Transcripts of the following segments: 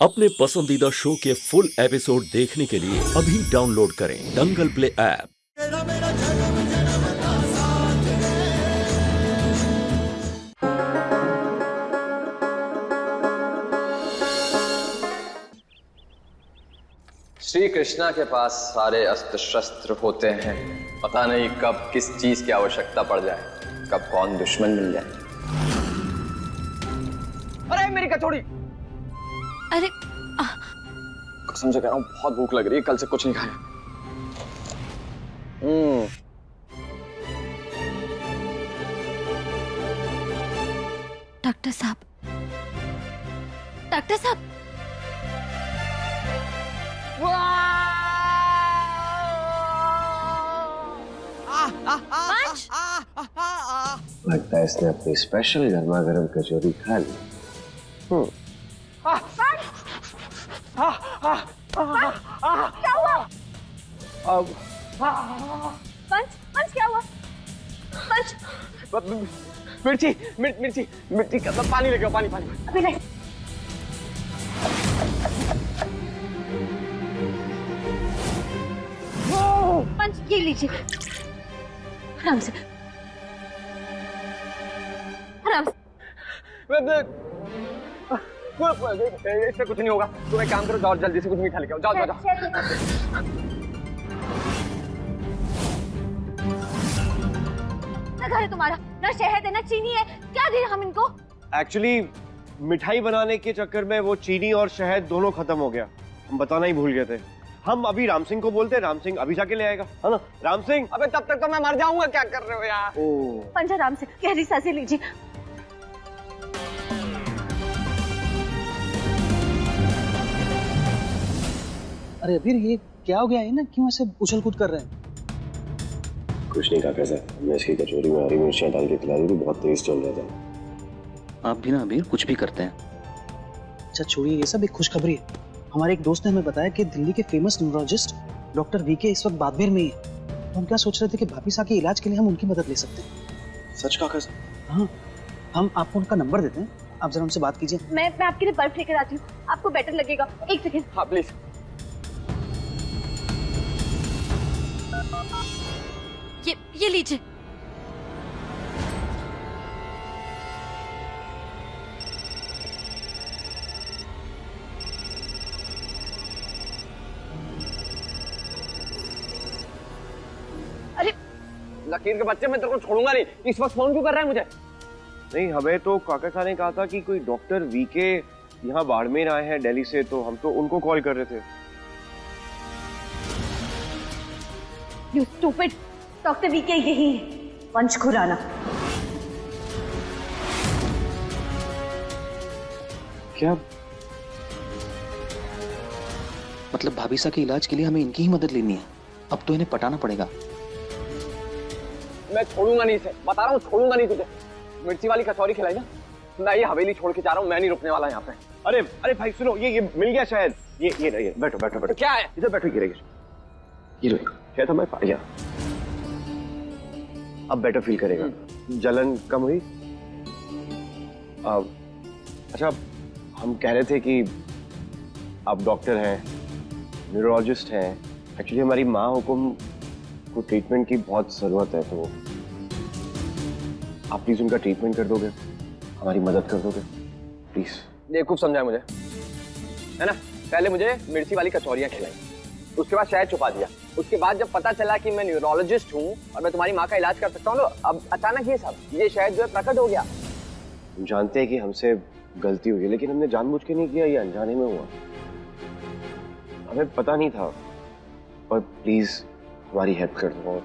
अपने पसंदीदा शो के फुल एपिसोड देखने के लिए अभी डाउनलोड करें दंगल प्ले ऐप। श्री कृष्णा के पास सारे अस्त्र शस्त्र होते हैं। पता नहीं कब किस चीज की आवश्यकता पड़ जाए, कब कौन दुश्मन मिल जाए। अरे मेरी कचौड़ी! अरे कसम से कह रहा हूँ, बहुत भूख लग रही है, कल से कुछ नहीं खाया। डॉक्टर साहब, डॉक्टर साहब, पंच! लगता है इसने अपनी स्पेशल गर्मा गर्म कचौरी खा ली। क्या हुआ? पंच, पंच क्या हुआ? पंच! मिर्ची मिर्ची मिर्ची का पानी लेके आओ, पानी पानी। अभी नहीं। पंच ये लीजिए, आराम से, आराम से। इससे कुछ नहीं होगा। तुम एक काम करो, जाओ जल्दी से कुछ मीठा लेके आओ। जाओ जाओ जाओ। ना घर है तुम्हारा, ना शहद है, ना चीनी है, क्या दे हम इनको? एक्चुअली मिठाई बनाने के चक्कर में वो चीनी और शहद दोनों खत्म हो गया। हम बताना ही भूल गए थे। हम अभी राम सिंह को बोलते, राम सिंह अभी जाके ले आएगा, है ना? राम सिंह! अबे तब तक तो मैं मर जाऊंगा। क्या कर रहे हो यार? पंच आराम से, गहरी सांसें लीजिए। अरे अबीर, ये क्या हो गया है ना? क्यों ऐसे उछल कूद कर रहे हैं? कुछ नहीं काका साहब, मैं इसकी कचौरी में हरी मिर्चियाँ डाल के खिला दी थी, बहुत तेज चल रहा था। आप भी ना अबीर कुछ भी करते हैं। अच्छा छोड़िए ये सब, एक खुशखबरी है। हमारे एक दोस्त ने हमें बताया कि दिल्ली के फेमस न्यूरोलॉजिस्ट डॉक्टर वीके इस वक्त बाड़मेर में ही है। तो हम क्या सोच रहे थे कि भाभी साहब के इलाज के लिए हम उनकी मदद ले सकते हैं। सच काका साहब? हाँ, हम आपको उनका नंबर देते हैं, आप जरा उनसे बात कीजिए। मैं आपके लिए बर्फ लेकर आती हूँ, आपको बेटर लगेगा। एक सेकेंड। हाँ प्लीज। ये लीजिए। अरे लकीर के बच्चे, मैं तेरे को छोड़ूंगा नहीं। इस वक्त फोन क्यों कर रहा है मुझे? नहीं, हमें तो काका साहब ने कहा था कि कोई डॉक्टर वीके यहाँ बाड़मेर आए हैं दिल्ली से, तो हम तो उनको कॉल कर रहे थे। यू स्टूपिड, डॉक्टर वीके यही है, पंच खुराना। क्या मतलब भाभी साहब के इलाज के लिए हमें इनकी ही मदद लेनी है? अब तो इन्हें पटाना पड़ेगा। मैं छोड़ूंगा नहीं इसे, बता रहा हूँ, छोड़ूंगा नहीं तुझे। मिर्ची वाली कचौरी खिलाई ना, मैं ये हवेली छोड़ के जा रहा हूँ। मैं नहीं रुकने वाला यहाँ पे। अरे अरे भाई सुनो, ये मिल गया शायद। ये रहिए, बैठो बैठो बैठो। क्या है? इधर बैठो, ये रहिए। ये लो, शायद हमें पा गया। अब बेटर फील करेगा। जलन कम हुई? अच्छा, हम कह रहे थे कि आप डॉक्टर हैं, न्यूरोलॉजिस्ट हैं। एक्चुअली हमारी माँ हुकुम को ट्रीटमेंट की बहुत जरूरत है, तो आप प्लीज उनका ट्रीटमेंट कर दोगे, हमारी मदद कर दोगे प्लीज? बेवकूफ समझा मुझे, है ना? पहले मुझे मिर्ची वाली कचौरियां खिलाई, उसके बाद शायद छुपा दिया। उसके बाद जब पता चला कि मैं न्यूरोलॉजिस्ट हूँ और मैं तुम्हारी माँ का इलाज कर सकता हूँ, तो अब अचानक ये शायद जो है प्रकट हो गया। हम जानते हैं कि हमसे गलती हुई है, लेकिन हमने जानबूझ के नहीं किया, ये अनजाने में हुआ। हमें पता नहीं था। और प्लीज हमारी हेल्प कर दो और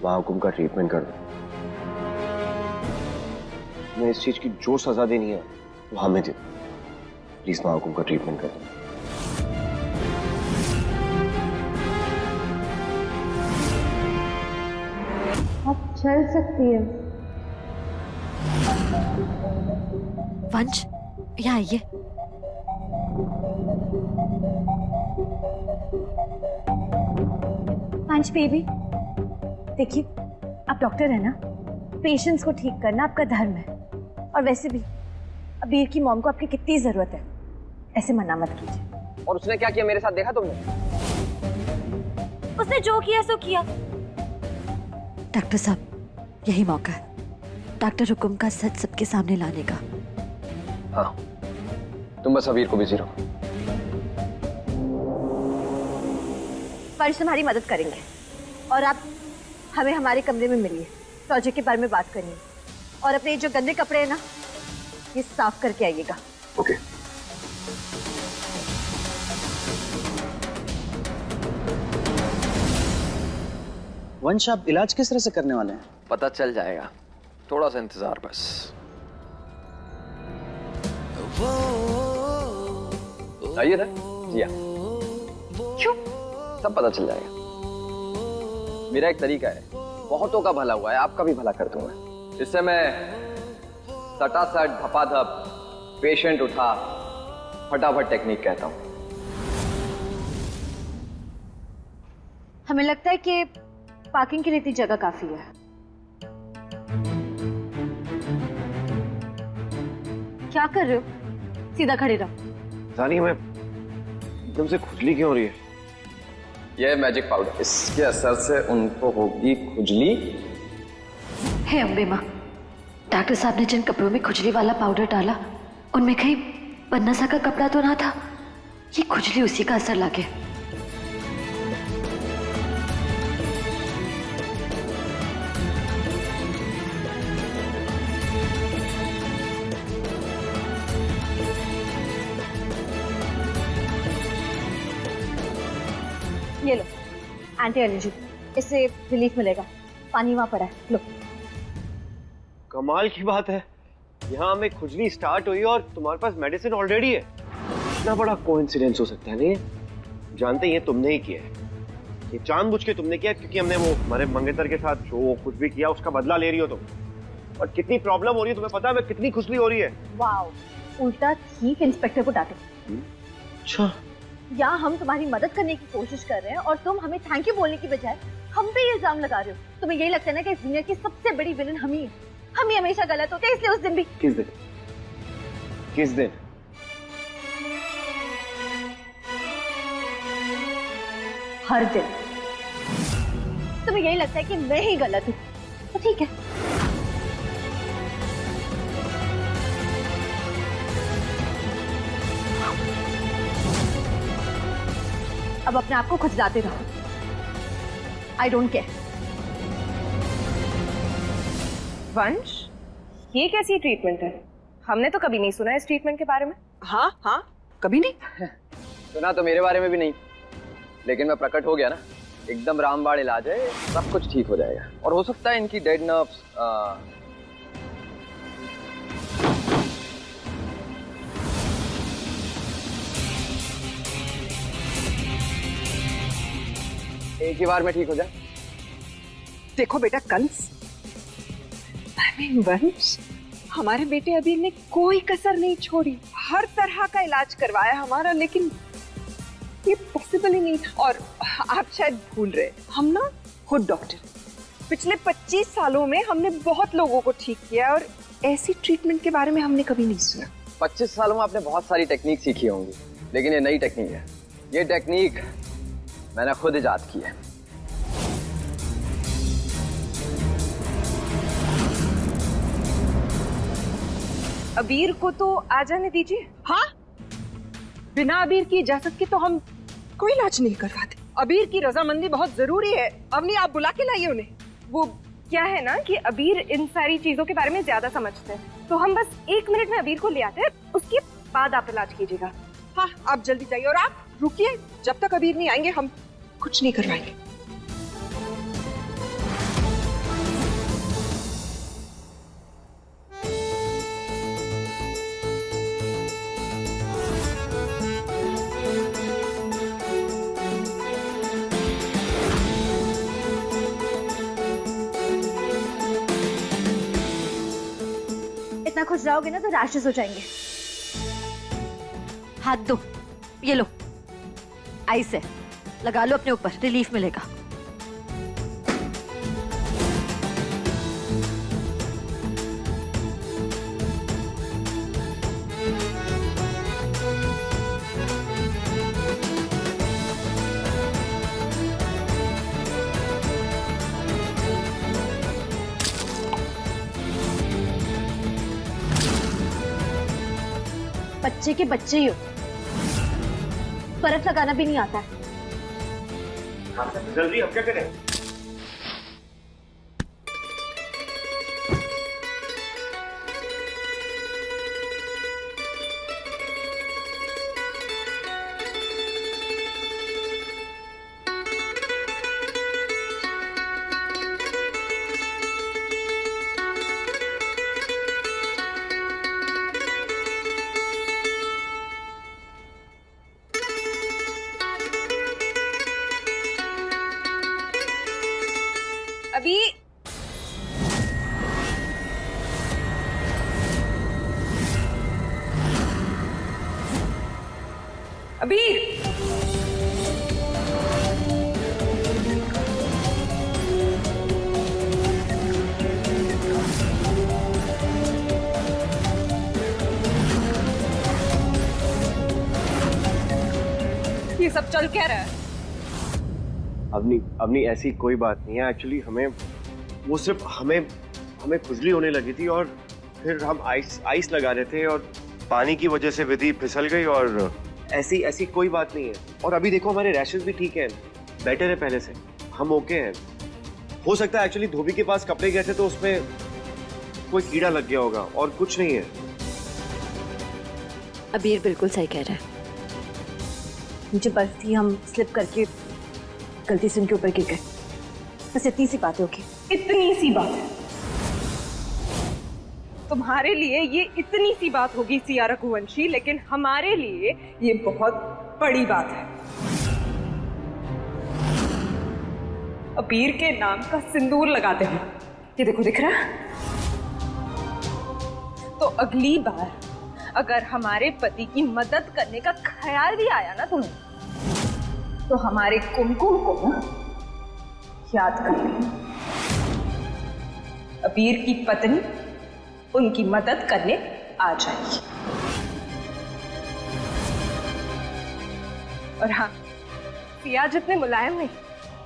माँ हुकुम का ट्रीटमेंट कर दो। हमें इस चीज की जो सजा देनी है वो हमें दे। प्लीज माँ हुकुम का ट्रीटमेंट कर दो। आप चल सकती है। वंश, यहाँ आइए। वंश बेबी, देखिए आप डॉक्टर है ना, पेशेंट्स को ठीक करना आपका धर्म है। और वैसे भी अबीर की मॉम को आपकी कितनी जरूरत है, ऐसे मना मत कीजिए। और उसने क्या किया मेरे साथ, देखा तुमने? उसने जो किया सो किया। डॉक्टर साहब, यही मौका है डॉक्टर हुकुम का सच सबके सामने लाने का। हाँ, तुम बस अबीर को बिजी रहो। फर्ज हमारी मदद करेंगे और आप हमें हमारे कमरे में मिलिए, प्रोजेक्ट के बारे में बात करनी है। और अपने जो गंदे कपड़े हैं ना, ये साफ करके आइएगा। ओके। वंश, आप इलाज किस तरह से करने वाले हैं? पता चल जाएगा, थोड़ा सा इंतजार बस। आइए ना जी, क्यों? सब पता चल जाएगा। मेरा एक तरीका है, बहुतों का भला हुआ है, आपका भी भला कर दूंगा। इससे मैं सटासट धपाधप पेशेंट उठा फटाफट टेक्निक कहता हूं। हमें लगता है कि पार्किंग के लिए इतनी जगह काफी है। क्या कर रहे हो? सीधा खड़े रहो। जानिए, मैं एकदम से खुजली क्यों हो रही है? यह मैजिक पाउडर, इसके असर से उनको होगी खुजली। हे अम्बे माँ, डॉक्टर साहब ने जिन कपड़ों में खुजली वाला पाउडर डाला, उनमें कहीं पन्ना सा का कपड़ा तो ना था? ये खुजली उसी का असर लगे। ये लो एंटी एलर्जी, इससे रिलीफ मिलेगा। पानी वहां पड़ा है, लो। कमाल की बात है, यहाँ में खुजली स्टार्ट हुई और तुम्हारे पास मेडिसिन ऑलरेडी है। इतना बड़ा कोइंसिडेंस हो सकता है नहीं? जानते ही ये तुमने ही किया है, ये जानबूझ के तुमने किया, क्योंकि हमने वो हमारे मंगेतर के साथ जो कुछ भी किया उसका बदला ले रही हो तुम। और कितनी प्रॉब्लम हो रही है तुम्हें पता है? मैं कितनी खुजली हो रही है। वाओ, उल्टा ठीक इंस्पेक्टर को डांटे। अच्छा, यहाँ हम तुम्हारी मदद करने की कोशिश कर रहे हैं और तुम हमें थैंक यू बोलने की बजाय हम पे ये इल्जाम लगा रहे हो। तुम्हें यही लगता है ना कि इस दुनिया की सबसे बड़ी विलन हम ही है? हम ही हमेशा गलत होते हैं, इसलिए उस दिन भी। किस दिन? किस दिन? हर दिन। तुम्हें यही लगता है कि मैं ही गलत हूँ, तो ठीक है। अब अपने आप को खुजलाते रहो। I don't care. वंश, ये कैसी ट्रीटमेंट है? हमने तो कभी नहीं सुना इस ट्रीटमेंट के बारे में। हाँ हाँ, कभी नहीं। सुना तो मेरे बारे में भी नहीं, लेकिन मैं प्रकट हो गया ना, एकदम रामबाण इलाज है, सब कुछ ठीक हो जाएगा। और हो सकता है इनकी डेड नर्व्स एक ही बार में ठीक हो जाए। देखो बेटा कंस, वंश, हमारे बेटे अबीर ने कोई कसर नहीं छोड़ी, हर तरह का इलाज करवाया हमारा, लेकिन ये पॉसिबल ही नहीं था। और आप शायद भूल रहे, हम ना खुद डॉक्टर, पिछले 25 सालों में हमने बहुत लोगों को ठीक किया और ऐसी ट्रीटमेंट के बारे में हमने कभी नहीं सुना। 25 सालों में आपने बहुत सारी टेक्निक सीखी होंगी, लेकिन ये नई टेक्निक है। ये टेक्निक मैंने खुद इजाद की है। अबीर को तो आ जाने दीजिए। हाँ, बिना अबीर की इजाजत के तो हम कोई इलाज नहीं करवाते। अबीर की रजामंदी बहुत जरूरी है। अवनी, आप बुला के लाइए उन्हें। वो क्या है ना कि अबीर इन सारी चीजों के बारे में ज्यादा समझते हैं, तो हम बस 1 मिनट में अबीर को ले आते हैं, उसके बाद आप इलाज कीजिएगा। हाँ, आप जल्दी जाइए और आप रुकिए, जब तक अबीर नहीं आएंगे हम कुछ नहीं करवाएंगे। इतना खुश रहोगे ना तो रैशेस हो जाएंगे। हाथ दो, ये लो, आई से लगा लो अपने ऊपर, रिलीफ मिलेगा। बच्चे के बच्चे ही हो, बर्फ लगाना भी नहीं आता है। जल्दी हम क्या करें? अभी अबीर, ये सब चल क्या रहा है? अवनी ऐसी कोई बात नहीं है। एक्चुअली वो सिर्फ हमें खुजली होने लगी थी और फिर हम आइस लगा रहे थे और पानी की वजह से विधि फिसल गई और ऐसी कोई बात नहीं है। और अभी देखो हमारे रैशेस भी ठीक हैं, बेटर है पहले से, हम ओके हैं। हो सकता है एक्चुअली धोबी के पास कपड़े गए थे तो उसमें कोई कीड़ा लग गया होगा और कुछ नहीं है। अबीर बिल्कुल सही कह रहा है, मुझे बर्फ थी, हम स्लिप करके गलती से उनके ऊपर गिर गए, बस इतनी सी बात होगी। इतनी सी बात है तुम्हारे लिए, ये इतनी सी बात होगी सिया रघुवंशी, लेकिन हमारे लिए ये बहुत बड़ी बात है। अबीर के नाम का सिंदूर लगाते हैं, ये देखो दिख रहा है। तो अगली बार अगर हमारे पति की मदद करने का ख्याल भी आया ना तुम्हें, तो हमारे कुमकुम को ना याद कर लेना। अबीर की पत्नी उनकी मदद करने आ जाएगी। और हाँ, सिया जितने मुलायम नहीं,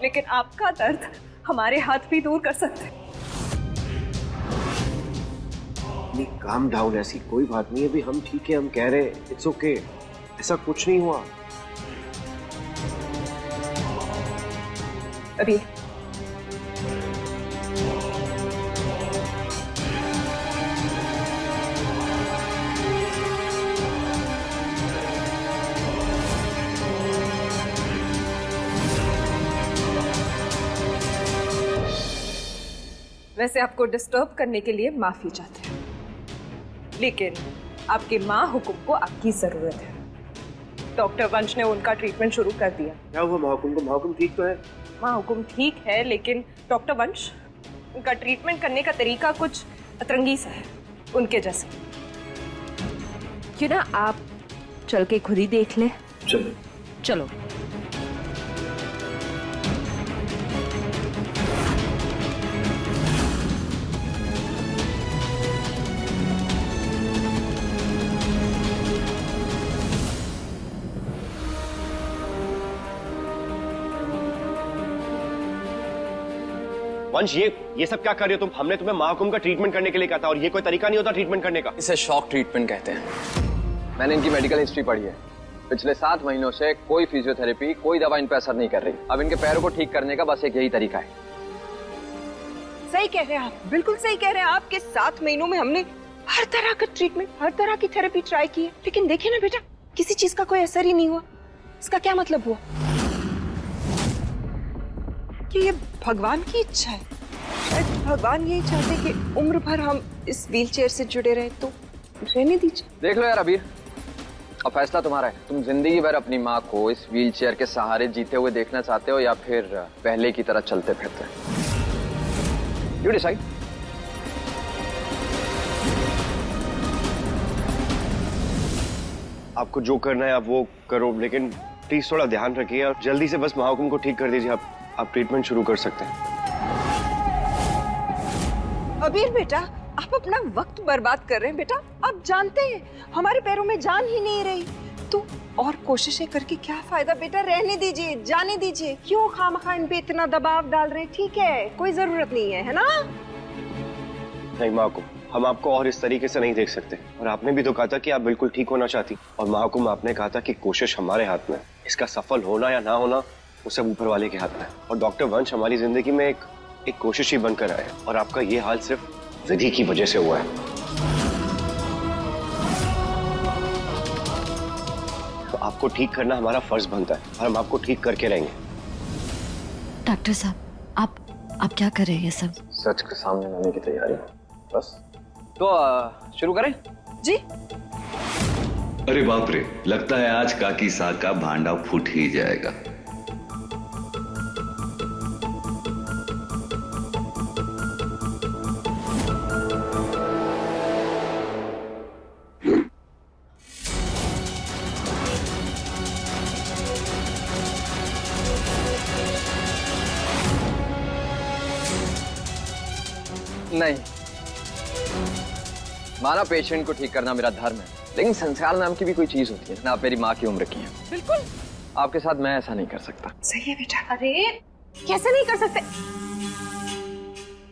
लेकिन आपका दर्द हमारे हाथ भी दूर कर सकते हैं। काम डाउन, ऐसी कोई बात नहीं है। अभी हम ठीक है, हम कह रहे हैं इट्स ओके, ऐसा कुछ नहीं हुआ। अभी वैसे आपको डिस्टर्ब करने के लिए माफी चाहते हैं, लेकिन आपके माँ हुकुम को आपकी जरूरत है। डॉक्टर वंश ने उनका ट्रीटमेंट शुरू कर दिया। क्या हुआ महाकुम को? महाकुम ठीक तो है? माँ हुकुम ठीक है, लेकिन डॉक्टर वंश, उनका ट्रीटमेंट करने का तरीका कुछ अतरंगी सा है, उनके जैसे। क्यों ना आप चल के खुद ही देख ले? चलो चलो। वंश, ये सब क्या कर रहे हो तुम? हमने तुम्हें महाकुम का ट्रीटमेंट करने के लिए कहा था और ये कोई तरीका नहीं होता ट्रीटमेंट करने का। इसे शॉक ट्रीटमेंट कहते हैं। मैंने इनकी मेडिकल हिस्ट्री पढ़ी है। पिछले 7 महीनों से कोई फिजियोथेरेपी, कोई दवा इन पर असर नहीं कर रही। अब इनके पैरों को ठीक करने का बस एक यही तरीका है। सही कह रहे हैं आप, बिल्कुल सही कह रहे हैं आप। के 7 महीनों में हमने हर तरह का ट्रीटमेंट, हर तरह की थेरेपी ट्राई की है, लेकिन देखिए ना बेटा, किसी चीज का कोई असर ही नहीं हुआ। इसका क्या मतलब हुआ? कि ये भगवान की इच्छा है। शायद भगवान यही चाहते कि उम्र भर हम इस व्हीलचेयर से जुड़े रहे, तो रहने दीजिए। देख लो यार अबीर, अब फैसला तुम्हारा है। तुम जिंदगी भर अपनी माँ को इस व्हीलचेयर के सहारे जीते हुए देखना चाहते हो या फिर पहले की तरह चलते फिरते? You decide. आपको जो करना है आप वो करो, लेकिन प्लीज थोड़ा ध्यान रखिए और जल्दी से बस महाकुम को ठीक कर दीजिए। आप ट्रीटमेंट शुरू कर सकते हैं। अबीर बेटा, आप अपना वक्त बर्बाद कर रहे हैं बेटा। आप जानते हैं हमारे पैरों में जान ही नहीं रही, तो और कोशिशें करके क्या फायदा बेटा? रहने दीजिए, जाने दीजिए। क्यों खामखा इन पे इतना दबाव डाल रहे हैं? ठीक है, कोई जरूरत नहीं है, है ना? नहीं महाकुम, हम आपको और इस तरीके से नहीं देख सकते। और आपने भी तो कहा था कि आप बिल्कुल ठीक होना चाहती, और महाकुंभ आपने कहा था कि कोशिश हमारे हाथ में है। इसका सफल होना या ना होना वो सब ऊपर वाले के हाथ में है। और डॉक्टर वंश हमारी जिंदगी में एक कोशिश ही बनकर आए, और आपका ये हाल सिर्फ विधि की वजह से हुआ है। तो आपको ठीक करना हमारा फर्ज बनता है, और हम आपको ठीक करके रहेंगे। डॉक्टर साहब, आप क्या कर रहे हैं ये सब? सच के सामने लाने की तैयारी बस। तो शुरू करें? जी। अरे बाप रे, लगता है आज काकी साहब का भांडा फूट ही जाएगा। नहीं, माना पेशेंट को ठीक करना मेरा धर्म है, लेकिन संस्कार नाम की भी कोई चीज होती है ना। आप मेरी माँ की उम्र की हैं। बिल्कुल। आपके साथ मैं ऐसा नहीं कर सकता। सही है बेटा। अरे कैसे नहीं कर सकते?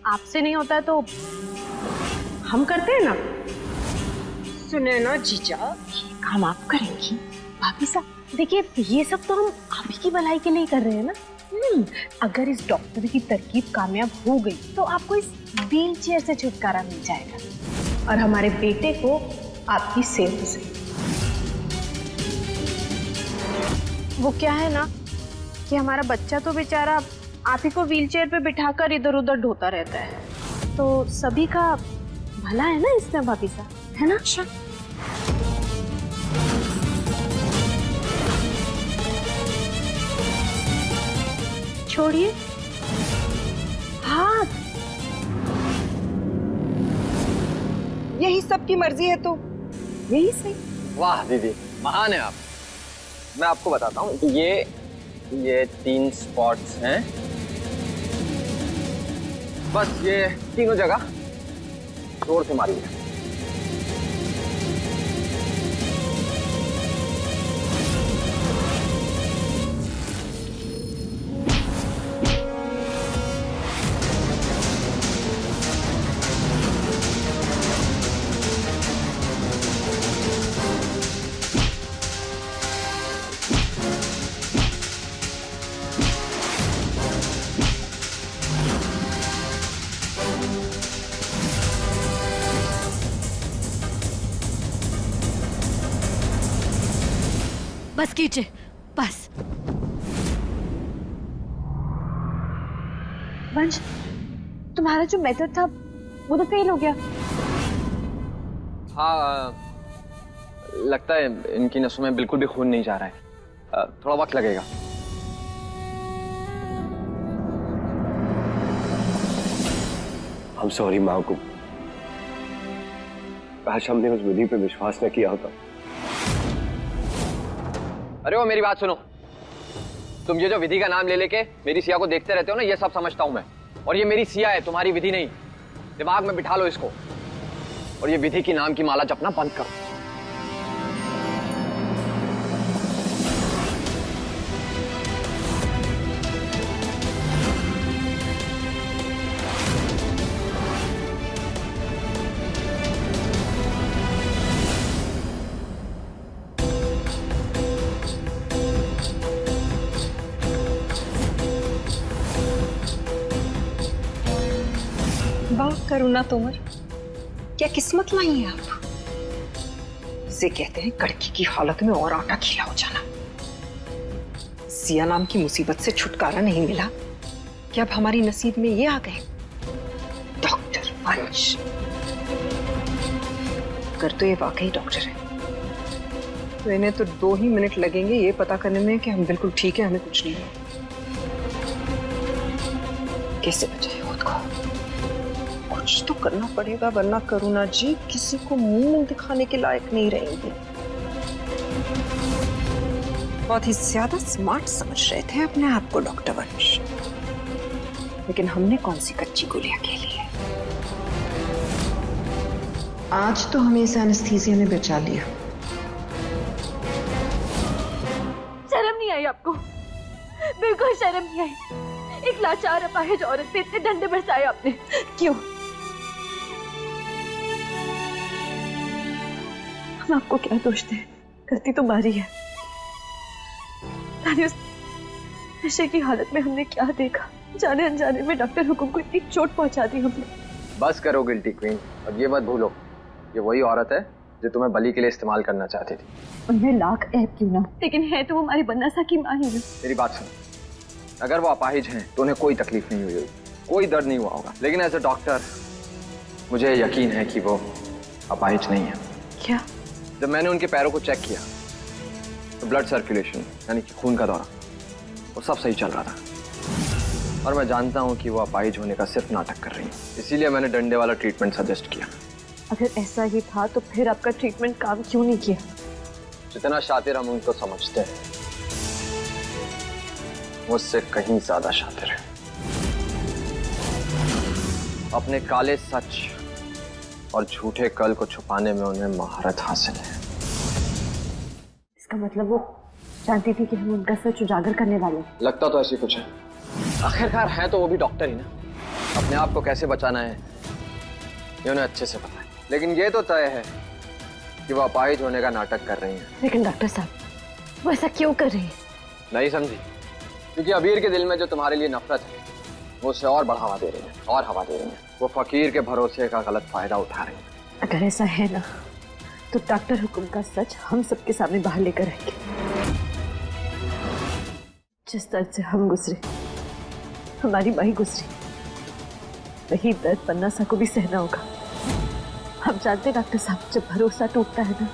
आपसे नहीं होता है तो हम करते हैं ना। सुने ना जीजा, ये काम आप करेंगी? भाभी साहब देखिए, ये सब तो हम आप ही की भलाई के लिए कर रहे हैं ना। अगर इस डॉक्टर की तरकीब कामयाब हो गई तो आपको इस व्हील चेयर से छुटकारा मिल जाएगा और हमारे बेटे को आपकी सेवा से। वो क्या है ना कि हमारा बच्चा तो बेचारा आप ही को व्हील चेयर पे बिठाकर इधर उधर ढोता रहता है, तो सभी का भला है ना इसमें भाभी साहब, है ना? अच्छा छोड़िए हाथ। यही सबकी मर्जी है तो यही सही। वाह दीदी, महान है आप। मैं आपको बताता हूँ, ये 3 स्पॉट्स हैं, बस ये तीनों जगह जोर से मारिए। बस कीजिए, बस। वंश, तुम्हारा जो मेथड था वो तो फेल हो गया। हाँ, लगता है इनकी नसों में बिल्कुल भी खून नहीं जा रहा है। थोड़ा वक्त लगेगा। हम सॉरी माँ को, काश हमने उस विधि पे विश्वास न किया होता। अरे वो मेरी बात सुनो, तुम ये जो विधि का नाम ले लेके मेरी सिया को देखते रहते हो ना, ये सब समझता हूं मैं। और ये मेरी सिया है, तुम्हारी विधि नहीं। दिमाग में बिठा लो इसको, और ये विधि की नाम की माला जपना बंद करो। वाह करुणा तोमर, क्या किस्मत लाई है आप। इसे कहते हैं कड़की की हालत में और आटा खिला हो जाना। सिया नाम की मुसीबत से छुटकारा नहीं मिला कि अब हमारी नसीब में ये आ गए डॉक्टर वंश। अगर तो ये वाकई डॉक्टर है तो इन्हें तो 2 ही मिनट लगेंगे ये पता करने में कि हम बिल्कुल ठीक है, हमें कुछ नहीं है। कैसे बचाए खुद को? कुछ तो करना पड़ेगा, वरना करुणा जी किसी को मुंह दिखाने के लायक नहीं रहेंगे। बहुत ही ज्यादा स्मार्ट समझ रहे थे अपने आप को डॉक्टर वंश, लेकिन हमने कौन सी कच्ची गोलियां खेली है। आज तो हमें इस एनेस्थीसिया ने बचा लिया। शर्म नहीं आई आपको? बिल्कुल शर्म नहीं आई। एक लाचार अपाहिज औरत पे इतने डंडे बरसाए आपने। क्यों? हम आपको क्या दोष दें, गलती तो हमारी है। उस नशे की हालत में हमने क्या देखा, जाने अनजाने में डॉक्टर हुकुम को इतनी चोट पहुंचा दी हमने। बस करो गिल्टी क्वीन, अब ये मत भूलो, ये वही औरत है जो तुम्हें बलि के लिए इस्तेमाल करना चाहती थी। उनमें लाख ऐब क्यों ना, लेकिन है तो वो हमारी बन्नासा की माँ ही है। मेरी बात सुनो, अगर वो अपाहिज हैं तो उन्हें कोई तकलीफ नहीं हुई होगी, कोई दर्द नहीं हुआ होगा, लेकिन एज अ डॉक्टर मुझे यकीन है कि वो अपाहिज नहीं है। क्या? जब मैंने उनके पैरों को चेक किया तो ब्लड सर्कुलेशन यानी कि खून का दौरा वो सब सही चल रहा था, और मैं जानता हूं कि वो अपाहिज होने का सिर्फ नाटक कर रही है, इसीलिए मैंने डंडे वाला ट्रीटमेंट सजेस्ट किया। अगर ऐसा ही था तो फिर आपका ट्रीटमेंट काम क्यों नहीं किया? जितना शातिर हम उनको समझते हैं मुझसे कहीं ज्यादा शातिर है। अपने काले सच और झूठे कल को छुपाने में उन्हें महारत हासिल है। इसका मतलब वो जानती थी कि हम उनका सच उजागर करने वाले हैं। लगता तो ऐसी कुछ है, आखिरकार है तो वो भी डॉक्टर ही ना। अपने आप को कैसे बचाना है ये उन्हें अच्छे से पता है, लेकिन ये तो तय है कि वो अपाहिज होने का नाटक कर रही हैं। लेकिन डॉक्टर साहब, वो ऐसा क्यों कर रही है? नहीं समझी? क्योंकि अबीर के दिल में जो तुम्हारे लिए नफरत है वो उसे और बढ़ावा दे रही है, और हवा दे रही है। वो फकीर के भरोसे का गलत फायदा उठा रही है। अगर ऐसा है ना तो डॉक्टर हुकुम का सच हम सबके सामने बाहर लेकर आएंगे। जिस दर्द से हम गुजरे, हमारी माही गुजरी, वही दर्द बन्नासा को भी सहना होगा। हम जानते हैं डॉक्टर साहब, जब भरोसा टूटता है ना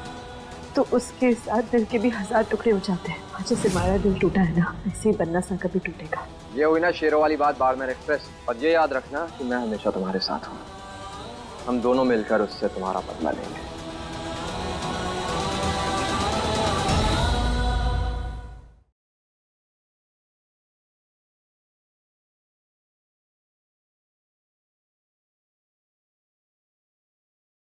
तो उसके साथ दिल के भी 1000 टुकड़े हो जाते हैं। आज जैसे हमारा दिल टूटा है ना, वैसे ही बन्नासा का भी टूटेगा। ये हुई ना शेरों वाली बात बाड़मेर एक्सप्रेस। और ये याद रखना कि मैं हमेशा तुम्हारे साथ हूँ। हम दोनों मिलकर उससे तुम्हारा बदला लेंगे।